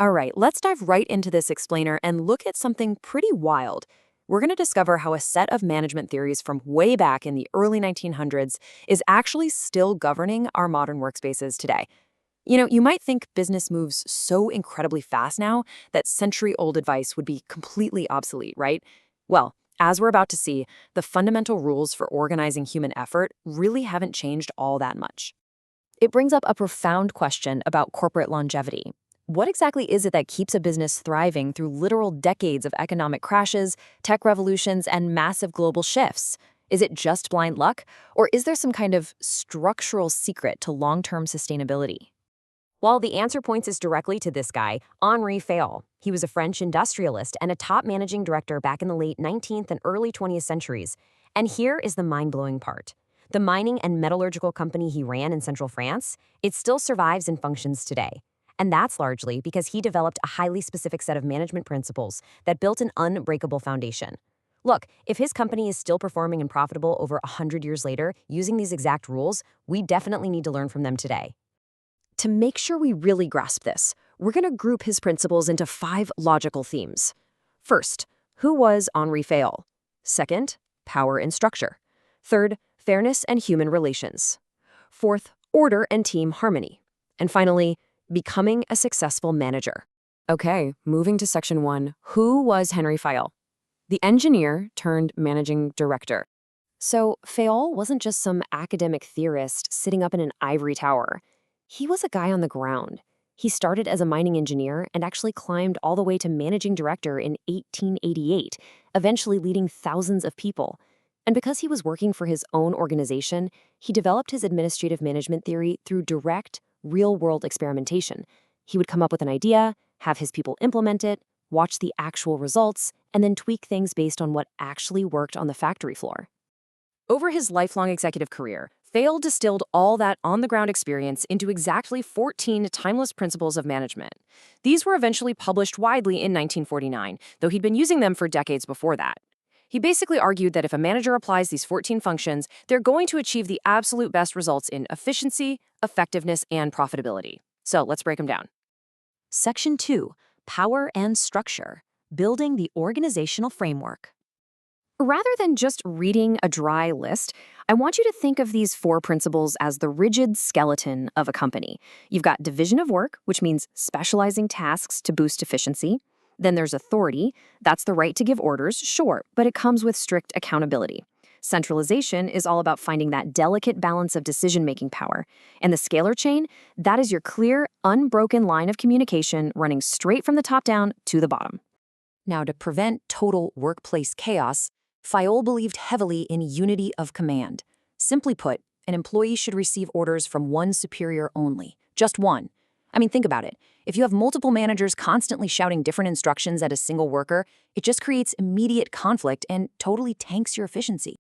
All right, let's dive right into this explainer and look at something pretty wild. We're going to discover how a set of management theories from way back in the early 1900s is actually still governing our modern workspaces today. You might think business moves so incredibly fast now that century-old advice would be completely obsolete, right? Well, as we're about to see, the fundamental rules for organizing human effort really haven't changed all that much. It brings up a profound question about corporate longevity. What exactly is it that keeps a business thriving through literal decades of economic crashes, tech revolutions, and massive global shifts? Is it just blind luck, or is there some kind of structural secret to long-term sustainability? Well, the answer points us directly to this guy, Henri Fayol. He was a French industrialist and a top managing director back in the late 19th and early 20th centuries. And here is the mind-blowing part. The mining and metallurgical company he ran in central France, it still survives and functions today. And that's largely because he developed a highly specific set of management principles that built an unbreakable foundation. Look, if his company is still performing and profitable over 100 years later using these exact rules, we definitely need to learn from them today. To make sure we really grasp this, we're going to group his principles into 5 logical themes. First, who was Henri Fayol? Second, power and structure. Third, fairness and human relations. Fourth, order and team harmony. And finally, becoming a successful manager. Okay, moving to section 1, who was Henri Fayol? The engineer turned managing director. So Fayol wasn't just some academic theorist sitting up in an ivory tower. He was a guy on the ground. He started as a mining engineer and actually climbed all the way to managing director in 1888, eventually leading thousands of people. And because he was working for his own organization, he developed his administrative management theory through direct, real-world experimentation. He would come up with an idea, have his people implement it, watch the actual results, and then tweak things based on what actually worked on the factory floor. Over his lifelong executive career, Fayol distilled all that on-the-ground experience into exactly 14 timeless principles of management. These were eventually published widely in 1949, though he'd been using them for decades before that. He basically argued that if a manager applies these 14 functions, they're going to achieve the absolute best results in efficiency, effectiveness, and profitability. So let's break them down. Section 2, Power and Structure, Building the Organizational Framework. Rather than just reading a dry list, I want you to think of these 4 principles as the rigid skeleton of a company. You've got division of work, which means specializing tasks to boost efficiency. Then there's authority. That's the right to give orders, sure, but it comes with strict accountability. Centralization is all about finding that delicate balance of decision-making power. And the scalar chain, that is your clear, unbroken line of communication running straight from the top down to the bottom. Now, to prevent total workplace chaos, Fayol believed heavily in unity of command. Simply put, an employee should receive orders from one superior only, just one. I mean, think about it. If you have multiple managers constantly shouting different instructions at a single worker, it just creates immediate conflict and totally tanks your efficiency.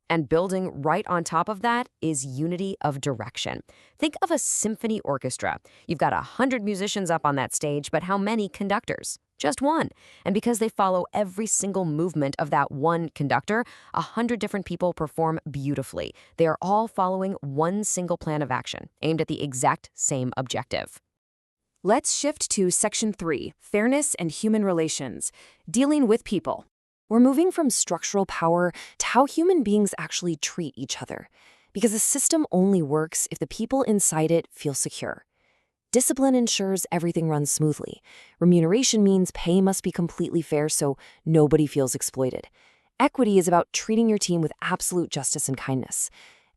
And building right on top of that is unity of direction. Think of a symphony orchestra. You've got 100 musicians up on that stage, but how many conductors? Just one. And because they follow every single movement of that one conductor, 100 different people perform beautifully. They are all following one single plan of action, aimed at the exact same objective. Let's shift to Section 3, Fairness and Human Relations, Dealing with People. We're moving from structural power to how human beings actually treat each other, because a system only works if the people inside it feel secure. Discipline ensures everything runs smoothly. Remuneration means pay must be completely fair so nobody feels exploited. Equity is about treating your team with absolute justice and kindness.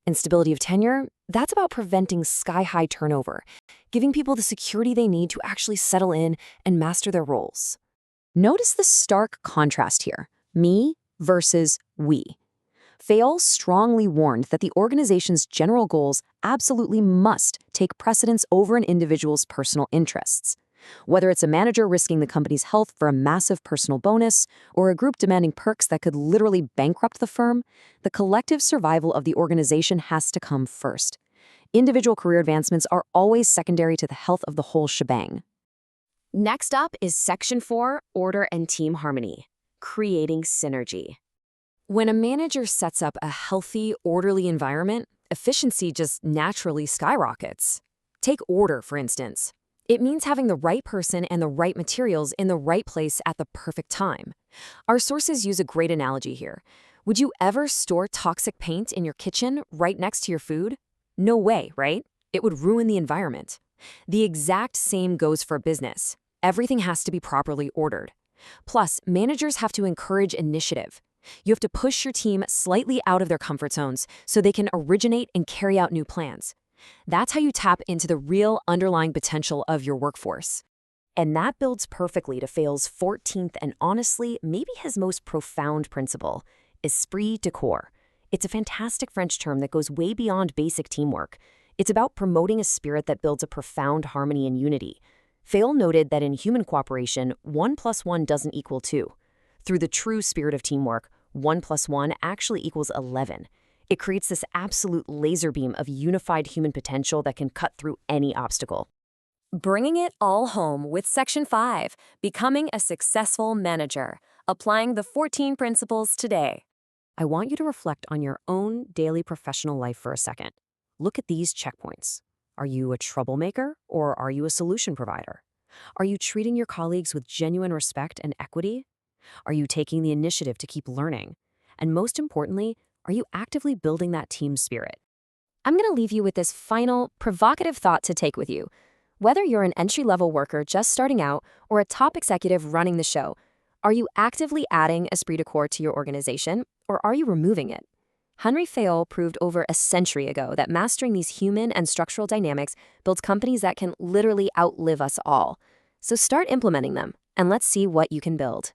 And stability of tenure, that's about preventing sky-high turnover, giving people the security they need to actually settle in and master their roles. Notice the stark contrast here. Me versus we. Fayol strongly warned that the organization's general goals absolutely must take precedence over an individual's personal interests. Whether it's a manager risking the company's health for a massive personal bonus or a group demanding perks that could literally bankrupt the firm, the collective survival of the organization has to come first. Individual career advancements are always secondary to the health of the whole shebang. Next up is Section 4, Order and Team Harmony, Creating Synergy. When a manager sets up a healthy, orderly environment, efficiency just naturally skyrockets. Take order, for instance. It means having the right person and the right materials in the right place at the perfect time. Our sources use a great analogy here. Would you ever store toxic paint in your kitchen right next to your food? No way, right? It would ruin the environment. The exact same goes for business. Everything has to be properly ordered. Plus, managers have to encourage initiative. You have to push your team slightly out of their comfort zones so they can originate and carry out new plans. That's how you tap into the real underlying potential of your workforce. And that builds perfectly to Fayol's 14th and honestly, maybe his most profound principle, esprit de corps. It's a fantastic French term that goes way beyond basic teamwork. It's about promoting a spirit that builds a profound harmony and unity. Fayol noted that in human cooperation, 1 plus 1 doesn't equal 2. Through the true spirit of teamwork, 1 plus 1 actually equals 11. It creates this absolute laser beam of unified human potential that can cut through any obstacle. Bringing it all home with Section 5, Becoming a Successful Manager, applying the 14 principles today. I want you to reflect on your own daily professional life for a second. Look at these checkpoints. Are you a troublemaker or are you a solution provider? Are you treating your colleagues with genuine respect and equity? Are you taking the initiative to keep learning? And most importantly, are you actively building that team spirit? I'm going to leave you with this final, provocative thought to take with you. Whether you're an entry-level worker just starting out or a top executive running the show, are you actively adding esprit de corps to your organization, or are you removing it? Henry Fayol proved over a century ago that mastering these human and structural dynamics builds companies that can literally outlive us all. So start implementing them, and let's see what you can build.